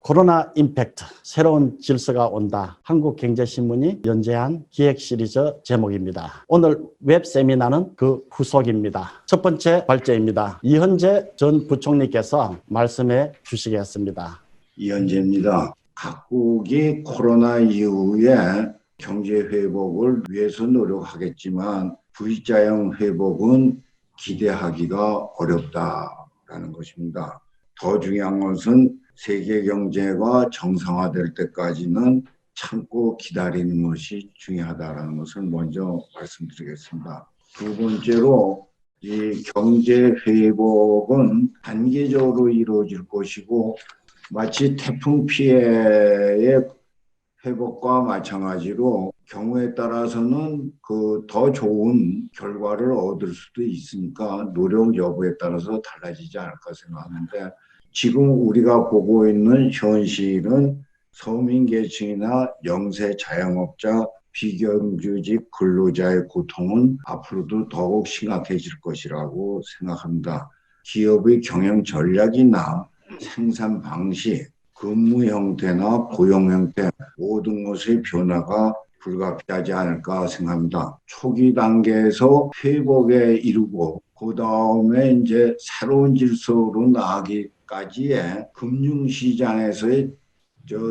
코로나 임팩트, 새로운 질서가 온다. 한국경제신문이 연재한 기획 시리즈 제목입니다. 오늘 웹 세미나는 그 후속입니다. 첫 번째 발제입니다. 이현재 전 부총리께서 말씀해 주시겠습니다. 이현재입니다. 각국이 코로나 이후에 경제 회복을 위해서 노력하겠지만 V자형 회복은 기대하기가 어렵다라는 것입니다. 더 중요한 것은 세계 경제가 정상화될 때까지는 참고 기다리는 것이 중요하다는 것을 먼저 말씀드리겠습니다. 두 번째로 이 경제 회복은 단계적으로 이루어질 것이고 마치 태풍 피해의 회복과 마찬가지로 경우에 따라서는 더 좋은 결과를 얻을 수도 있으니까 노력 여부에 따라서 달라지지 않을까 생각하는데, 지금 우리가 보고 있는 현실은 서민계층이나 영세 자영업자, 비경주직 근로자의 고통은 앞으로도 더욱 심각해질 것이라고 생각합니다. 기업의 경영 전략이나 생산 방식, 근무 형태나 고용 형태 모든 것의 변화가 불가피하지 않을까 생각합니다. 초기 단계에서 회복에 이르고 그 다음에 이제 새로운 질서로 나아가기까지의 금융시장에서의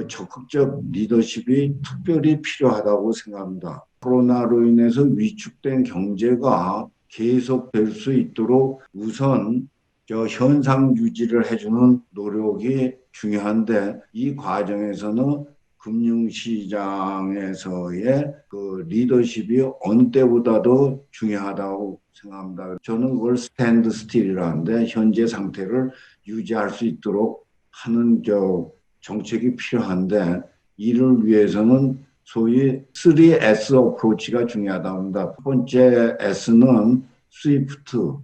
적극적 리더십이 특별히 필요하다고 생각합니다. 코로나로 인해서 위축된 경제가 계속될 수 있도록 우선 현상 유지를 해주는 노력이 중요한데, 이 과정에서는 금융시장에서의 리더십이 어느 때보다도 중요하다고 생각합니다. 저는 그걸 스탠드 스틸이라는데, 현재 상태를 유지할 수 있도록 하는 정책이 필요한데, 이를 위해서는 소위 3S 어프로치가 중요하다고 합니다. 첫 번째 S는 스위프트,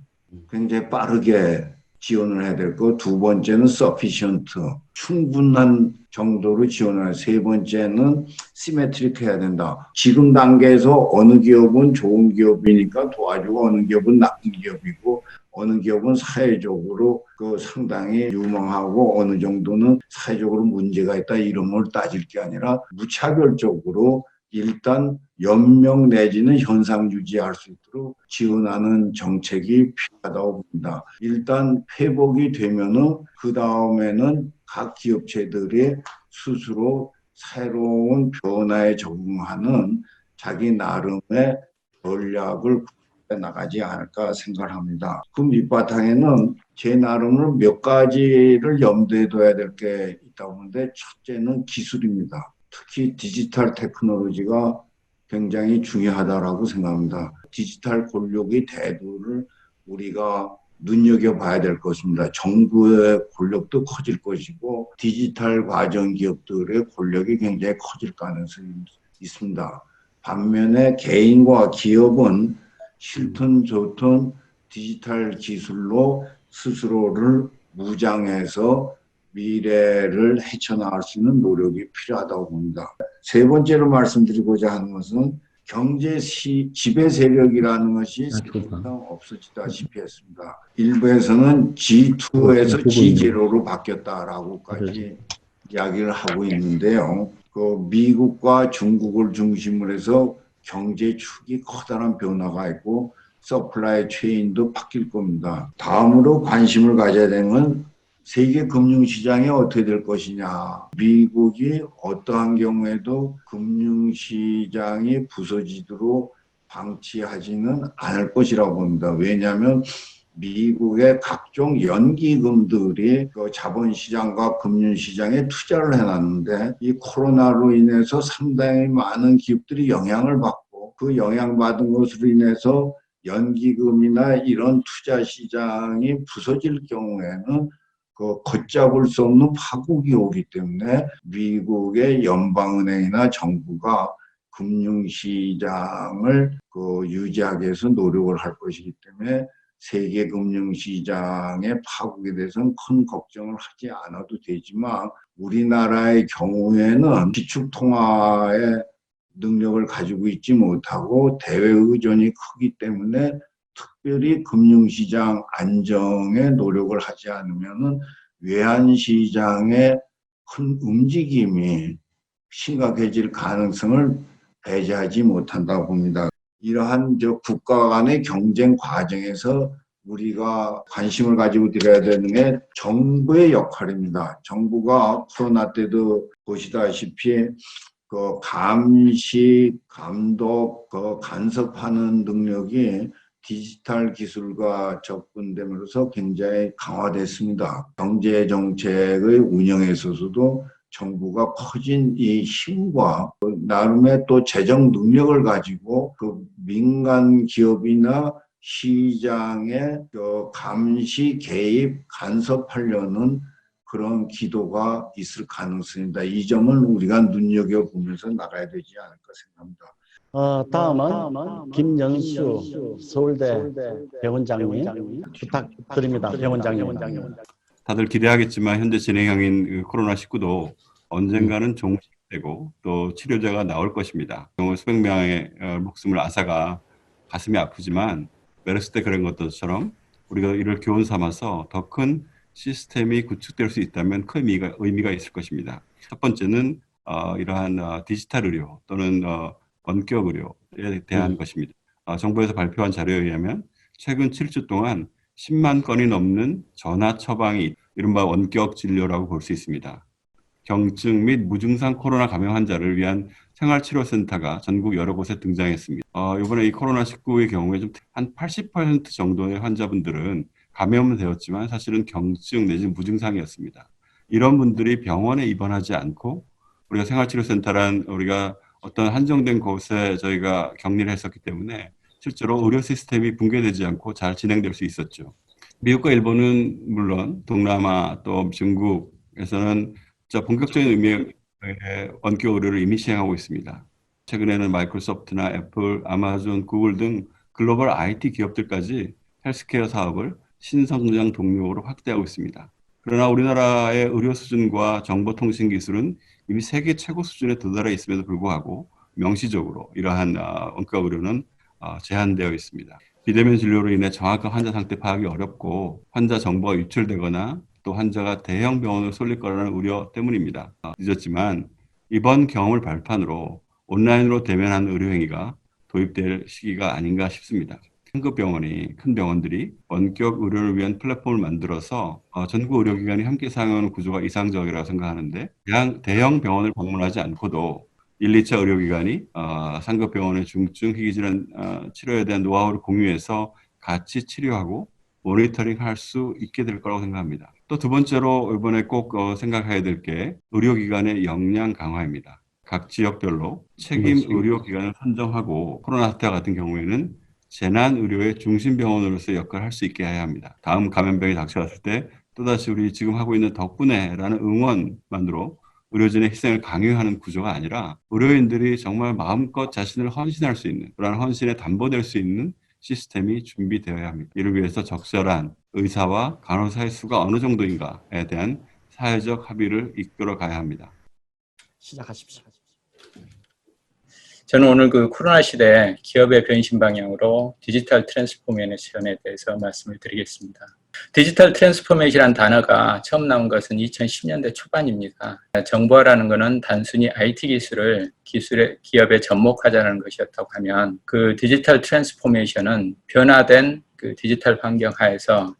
굉장히 빠르게 지원을 해야 될 거. 두 번째는 sufficient, 충분한 정도로 지원을 해야. 세 번째는 symmetric 해야 된다. 지금 단계에서 어느 기업은 좋은 기업이니까 도와주고, 어느 기업은 나쁜 기업이고, 어느 기업은 사회적으로 상당히 유망하고 어느 정도는 사회적으로 문제가 있다, 이런 걸 따질 게 아니라 무차별적으로 일단 연명 내지는 현상 유지할 수 있도록 지원하는 정책이 필요하다고 봅니다. 일단 회복이 되면은 그 다음에는 각 기업체들이 스스로 새로운 변화에 적응하는 자기 나름의 전략을 나가지 않을까 생각합니다. 그 밑바탕에는 제 나름으로 몇 가지를 염두에 둬야 될 게 있다고 하는데, 첫째는 기술입니다. 특히 디지털 테크놀로지가 굉장히 중요하다고 생각합니다. 디지털 권력의 대두를 우리가 눈여겨봐야 될 것입니다. 정부의 권력도 커질 것이고 디지털 과정 기업들의 권력이 굉장히 커질 가능성이 있습니다. 반면에 개인과 기업은 싫든 좋든 디지털 기술로 스스로를 무장해서 미래를 헤쳐나갈 수 있는 노력이 필요하다고 봅니다. 세 번째로 말씀드리고자 하는 것은 경제 지배 세력이라는 것이 없어지다시피 했습니다. 일부에서는 G2에서 G0로 바뀌었다라고까지 이야기를 하고 있는데요. 미국과 중국을 중심으로 해서 경제 축이 커다란 변화가 있고 서플라이 체인도 바뀔 겁니다. 다음으로 관심을 가져야 되는 건 세계 금융시장이 어떻게 될 것이냐. 미국이 어떠한 경우에도 금융시장이 부서지도록 방치하지는 않을 것이라고 봅니다. 왜냐하면 미국의 각종 연기금들이 자본시장과 금융시장에 투자를 해놨는데, 이 코로나로 인해서 상당히 많은 기업들이 영향을 받고, 그 영향받은 것으로 인해서 연기금이나 이런 투자시장이 부서질 경우에는 걷잡을 수 없는 파국이 오기 때문에 미국의 연방은행이나 정부가 금융시장을 유지하기 위해서 노력을 할 것이기 때문에 세계 금융시장의 파국에 대해서는 큰 걱정을 하지 않아도 되지만, 우리나라의 경우에는 기축통화의 능력을 가지고 있지 못하고 대외 의존이 크기 때문에 특별히 금융시장 안정에 노력을 하지 않으면은 외환시장의 큰 움직임이 심각해질 가능성을 배제하지 못한다고 봅니다. 이러한 국가 간의 경쟁 과정에서 우리가 관심을 가지고 들어야 되는 게 정부의 역할입니다. 정부가 코로나 때도 보시다시피 그 감시, 감독, 그 간섭하는 능력이 디지털 기술과 접근됨으로써 굉장히 강화됐습니다. 경제 정책의 운영에 있어서도 정부가 커진 이 힘과 나름의 또 재정 능력을 가지고 그 민간 기업이나 시장의 감시, 개입, 간섭하려는 그런 기도가 있을 가능성입니다. 이 점을 우리가 눈여겨보면서 나가야 되지 않을까 생각합니다. 다음은 김영수 서울대 병원장님 부탁드립니다. 병원장님. 다들 기대하겠지만 현재 진행형인 코로나19도 언젠가는 종식되고 또 치료제가 나올 것입니다. 수백 명의 목숨을 앗아가 가슴이 아프지만 메르스 때 그런 것처럼 우리가 이를 교훈 삼아서 더 큰 시스템이 구축될 수 있다면 큰 의미가 있을 것입니다. 첫 번째는 이러한 디지털 의료 또는 원격 의료에 대한 것입니다. 정부에서 발표한 자료에 의하면 최근 7주 동안 10만 건이 넘는 전화 처방이 이른바 원격 진료라고 볼 수 있습니다. 경증 및 무증상 코로나 감염 환자를 위한 생활치료센터가 전국 여러 곳에 등장했습니다. 이번에 이 코로나19의 경우에 좀 한 80% 정도의 환자분들은 감염은 되었지만 사실은 경증 내지 무증상이었습니다. 이런 분들이 병원에 입원하지 않고 우리가 생활치료센터란 우리가 어떤 한정된 곳에 저희가 격리를 했었기 때문에 실제로 의료 시스템이 붕괴되지 않고 잘 진행될 수 있었죠. 미국과 일본은 물론 동남아 또 중국에서는 본격적인 의미의 원격 의료를 이미 시행하고 있습니다. 최근에는 마이크로소프트나 애플, 아마존, 구글 등 글로벌 IT 기업들까지 헬스케어 사업을 신성장 동력으로 확대하고 있습니다. 그러나 우리나라의 의료 수준과 정보통신 기술은 이미 세계 최고 수준에 도달해 있음에도 불구하고 명시적으로 이러한 원격 의료는 제한되어 있습니다. 비대면 진료로 인해 정확한 환자 상태 파악이 어렵고 환자 정보가 유출되거나 또 환자가 대형 병원을 쏠릴 거라는 우려 때문입니다. 늦었지만 이번 경험을 발판으로 온라인으로 대면한 의료행위가 도입될 시기가 아닌가 싶습니다. 상급 병원이, 큰 병원들이 원격 의료를 위한 플랫폼을 만들어서 전국 의료기관이 함께 사용하는 구조가 이상적이라고 생각하는데 대형 병원을 방문하지 않고도 1, 2차 의료기관이 상급 병원의 중증 희귀질환 치료에 대한 노하우를 공유해서 같이 치료하고 모니터링할 수 있게 될 거라고 생각합니다. 또 두 번째로 이번에 꼭 생각해야 될 게 의료기관의 역량 강화입니다. 각 지역별로 책임 의료기관을 선정하고 코로나 사태와 같은 경우에는 재난의료의 중심병원으로서 역할을 할 수 있게 해야 합니다. 다음 감염병이 닥쳐왔을 때 또다시 우리 지금 하고 있는 덕분에라는 응원만으로 의료진의 희생을 강요하는 구조가 아니라 의료인들이 정말 마음껏 자신을 헌신할 수 있는 그런 헌신에 담보될 수 있는 시스템이 준비되어야 합니다. 이를 위해서 적절한 의사와 간호사의 수가 어느 정도인가에 대한 사회적 합의를 이끌어 가야 합니다. 시작하십시오. 저는 오늘 그 코로나 시대 기업의 변신 방향으로 디지털 트랜스포메이션에 대해서 말씀을 드리겠습니다. 디지털 트랜스포메이션이라는 단어가 처음 나온 것은 2010년대 초반입니다. 정보화라는 것은 단순히 IT 기업에 접목하자는 것이었다고 하면 그 디지털 트랜스포메이션은 변화된 그 디지털 환경 하에서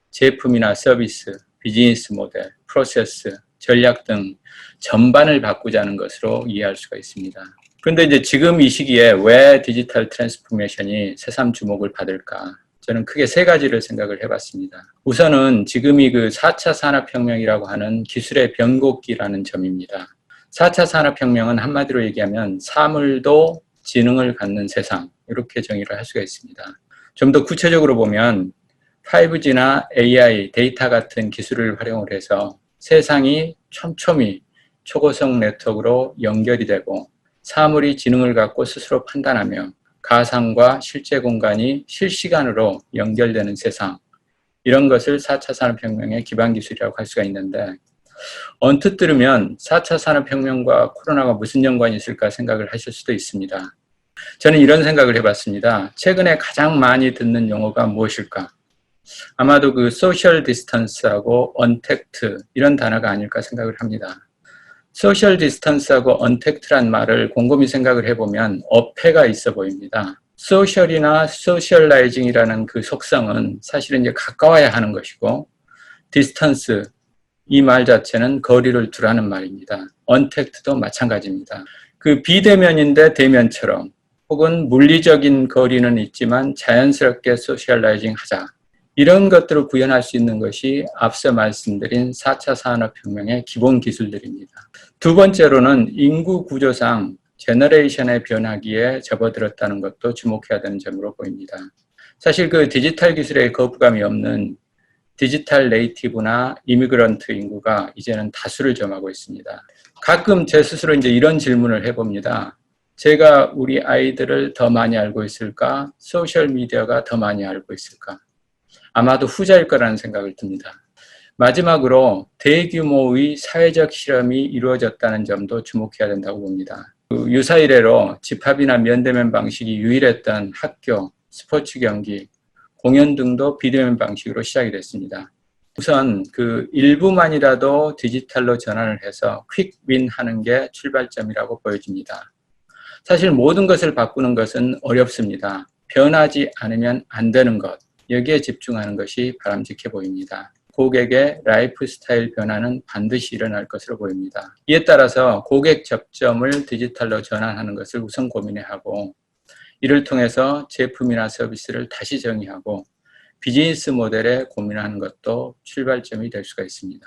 제품이나 서비스, 비즈니스 모델, 프로세스, 전략 등 전반을 바꾸자는 것으로 이해할 수가 있습니다. 그런데 이제 지금 이 시기에 왜 디지털 트랜스포메이션이 새삼 주목을 받을까? 저는 크게 세 가지를 생각을 해봤습니다. 우선은 지금이 그 4차 산업혁명이라고 하는 기술의 변곡기라는 점입니다. 4차 산업혁명은 한마디로 얘기하면 사물도 지능을 갖는 세상, 이렇게 정의를 할 수가 있습니다. 좀 더 구체적으로 보면 5G나 AI, 데이터 같은 기술을 활용을 해서 세상이 촘촘히 초고속 네트워크로 연결이 되고 사물이 지능을 갖고 스스로 판단하며 가상과 실제 공간이 실시간으로 연결되는 세상, 이런 것을 4차 산업혁명의 기반 기술이라고 할 수가 있는데 언뜻 들으면 4차 산업혁명과 코로나가 무슨 연관이 있을까 생각을 하실 수도 있습니다. 저는 이런 생각을 해봤습니다. 최근에 가장 많이 듣는 용어가 무엇일까? 아마도 그 소셜 디스턴스하고 언택트 이런 단어가 아닐까 생각을 합니다. 소셜 디스턴스하고 언택트란 말을 곰곰이 생각을 해보면 어폐가 있어 보입니다. 소셜이나 소셜라이징이라는 그 속성은 사실은 이제 가까워야 하는 것이고, 디스턴스, 이 말 자체는 거리를 두라는 말입니다. 언택트도 마찬가지입니다. 그 비대면인데 대면처럼, 혹은 물리적인 거리는 있지만 자연스럽게 소셜라이징 하자. 이런 것들을 구현할 수 있는 것이 앞서 말씀드린 4차 산업혁명의 기본 기술들입니다. 두 번째로는 인구 구조상 제너레이션의 변화기에 접어들었다는 것도 주목해야 되는 점으로 보입니다. 사실 그 디지털 기술에 거부감이 없는 디지털 네이티브나 이미그런트 인구가 이제는 다수를 점하고 있습니다. 가끔 제 스스로 이제 이런 질문을 해봅니다. 제가 우리 아이들을 더 많이 알고 있을까? 소셜미디어가 더 많이 알고 있을까? 아마도 후자일 거라는 생각을 듭니다. 마지막으로 대규모의 사회적 실험이 이루어졌다는 점도 주목해야 된다고 봅니다. 유사 이래로 집합이나 면대면 방식이 유일했던 학교, 스포츠 경기, 공연 등도 비대면 방식으로 시작이 됐습니다. 우선 그 일부만이라도 디지털로 전환을 해서 퀵윈 하는 게 출발점이라고 보여집니다. 사실 모든 것을 바꾸는 것은 어렵습니다. 변하지 않으면 안 되는 것, 여기에 집중하는 것이 바람직해 보입니다. 고객의 라이프 스타일 변화는 반드시 일어날 것으로 보입니다. 이에 따라서 고객 접점을 디지털로 전환하는 것을 우선 고민해야 하고, 이를 통해서 제품이나 서비스를 다시 정의하고 비즈니스 모델에 고민하는 것도 출발점이 될 수가 있습니다.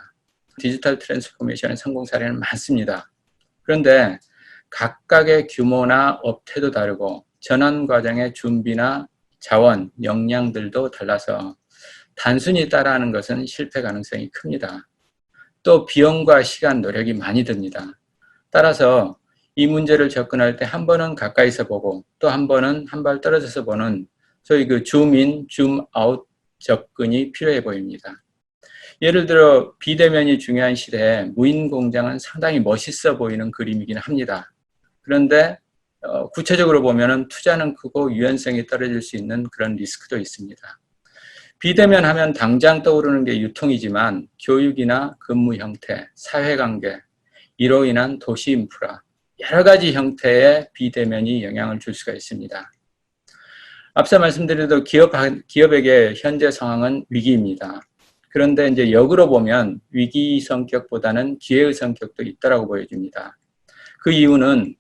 디지털 트랜스포메이션의 성공 사례는 많습니다. 그런데 각각의 규모나 업태도 다르고 전환 과정의 준비나 자원, 역량들도 달라서 단순히 따라하는 것은 실패 가능성이 큽니다. 또 비용과 시간, 노력이 많이 듭니다. 따라서 이 문제를 접근할 때 한 번은 가까이서 보고 또 한 번은 한 발 떨어져서 보는 소위 그 줌인, 줌아웃 접근이 필요해 보입니다. 예를 들어 비대면이 중요한 시대에 무인 공장은 상당히 멋있어 보이는 그림이긴 합니다. 그런데 구체적으로 보면은 투자는 크고 유연성이 떨어질 수 있는 그런 리스크도 있습니다. 비대면 하면 당장 떠오르는 게 유통이지만 교육이나 근무 형태, 사회관계, 이로 인한 도시 인프라, 여러 가지 형태의 비대면이 영향을 줄 수가 있습니다. 앞서 말씀드린 기업에게 현재 상황은 위기입니다. 그런데 이제 역으로 보면 위기 성격보다는 기회의 성격도 있다고 보여집니다. 그 이유는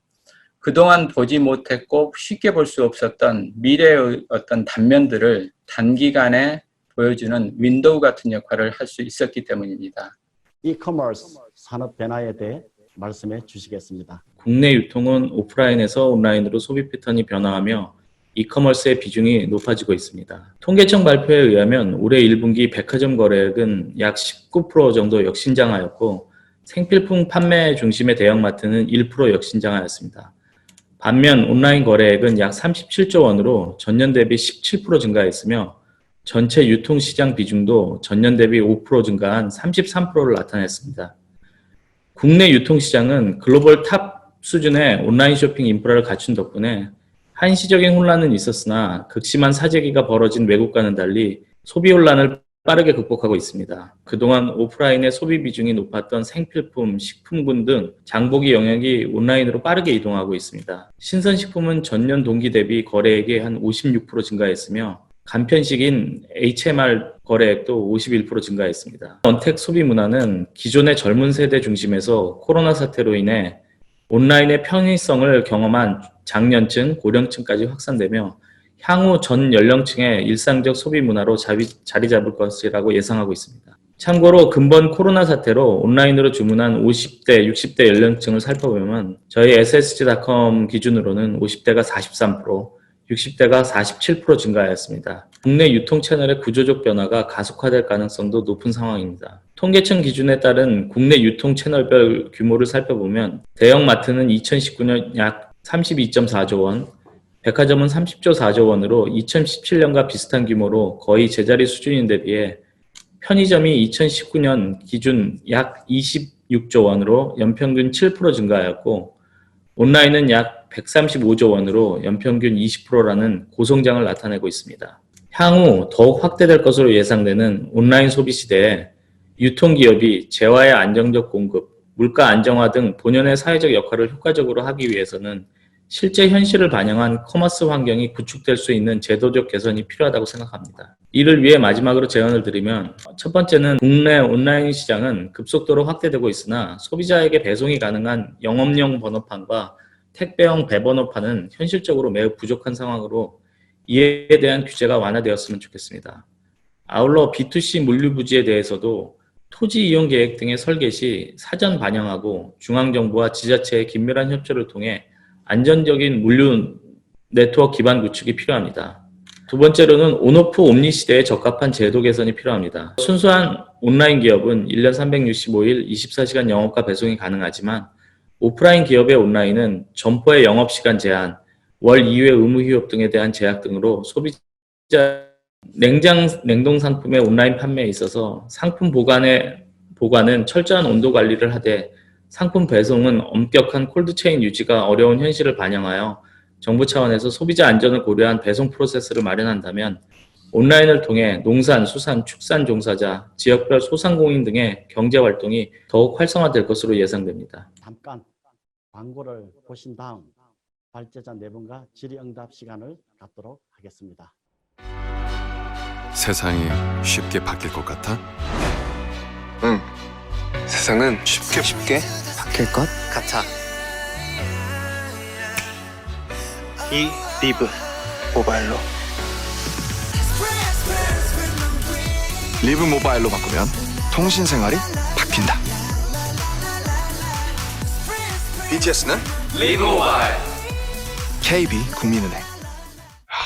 그동안 보지 못했고 쉽게 볼 수 없었던 미래의 어떤 단면들을 단기간에 보여주는 윈도우 같은 역할을 할 수 있었기 때문입니다. 이커머스 산업 변화에 대해 말씀해 주시겠습니다. 국내 유통은 오프라인에서 온라인으로 소비 패턴이 변화하며 이커머스의 비중이 높아지고 있습니다. 통계청 발표에 의하면 올해 1분기 백화점 거래액은 약 19% 정도 역신장하였고 생필품 판매 중심의 대형마트는 1% 역신장하였습니다. 반면 온라인 거래액은 약 37조 원으로 전년 대비 17% 증가했으며 전체 유통시장 비중도 전년 대비 5% 증가한 33%를 나타냈습니다. 국내 유통시장은 글로벌 탑 수준의 온라인 쇼핑 인프라를 갖춘 덕분에 한시적인 혼란은 있었으나 극심한 사재기가 벌어진 외국과는 달리 소비 혼란을 빠르게 극복하고 있습니다. 그동안 오프라인의 소비 비중이 높았던 생필품, 식품군 등 장보기 영역이 온라인으로 빠르게 이동하고 있습니다. 신선식품은 전년 동기 대비 거래액이 한 56% 증가했으며 간편식인 HMR 거래액도 51% 증가했습니다. 언택 소비 문화는 기존의 젊은 세대 중심에서 코로나 사태로 인해 온라인의 편의성을 경험한 장년층, 고령층까지 확산되며 향후 전 연령층의 일상적 소비 문화로 자리 잡을 것이라고 예상하고 있습니다. 참고로 근본 코로나 사태로 온라인으로 주문한 50대, 60대 연령층을 살펴보면 저희 SSG.com 기준으로는 50대가 43%, 60대가 47% 증가하였습니다. 국내 유통 채널의 구조적 변화가 가속화될 가능성도 높은 상황입니다. 통계청 기준에 따른 국내 유통 채널별 규모를 살펴보면 대형마트는 2019년 약 32.4조 원, 백화점은 30조 4조 원으로 2017년과 비슷한 규모로 거의 제자리 수준인 데 비해 편의점이 2019년 기준 약 26조 원으로 연평균 7% 증가하였고 온라인은 약 135조 원으로 연평균 20%라는 고성장을 나타내고 있습니다. 향후 더욱 확대될 것으로 예상되는 온라인 소비 시대에 유통기업이 재화의 안정적 공급, 물가 안정화 등 본연의 사회적 역할을 효과적으로 하기 위해서는 실제 현실을 반영한 커머스 환경이 구축될 수 있는 제도적 개선이 필요하다고 생각합니다. 이를 위해 마지막으로 제안을 드리면, 첫 번째는 국내 온라인 시장은 급속도로 확대되고 있으나 소비자에게 배송이 가능한 영업용 번호판과 택배형 배번호판은 현실적으로 매우 부족한 상황으로 이에 대한 규제가 완화되었으면 좋겠습니다. 아울러 B2C 물류 부지에 대해서도 토지 이용 계획 등의 설계 시 사전 반영하고 중앙정부와 지자체의 긴밀한 협조를 통해 안전적인 물류 네트워크 기반 구축이 필요합니다. 두 번째로는 온오프 옴니 시대에 적합한 제도 개선이 필요합니다. 순수한 온라인 기업은 1년 365일 24시간 영업과 배송이 가능하지만 오프라인 기업의 온라인은 점포의 영업시간 제한, 월 2회 의무 휴업 등에 대한 제약 등으로 소비자 냉동 상품의 온라인 판매에 있어서 상품 보관은 철저한 온도 관리를 하되 상품 배송은 엄격한 콜드체인 유지가 어려운 현실을 반영하여 정부 차원에서 소비자 안전을 고려한 배송 프로세스를 마련한다면 온라인을 통해 농산, 수산, 축산 종사자, 지역별 소상공인 등의 경제활동이 더욱 활성화될 것으로 예상됩니다. 잠깐 광고를 보신 다음 발제자 4분과 질의응답 시간을 갖도록 하겠습니다. 세상이 쉽게 바뀔 것 같아? 응. 세상은 쉽게 바뀔 것 같아. 이 리브 모바일로. 리브 모바일로 바꾸면 통신 생활이 바뀐다. BTS는 리브 모바일. KB 국민은행.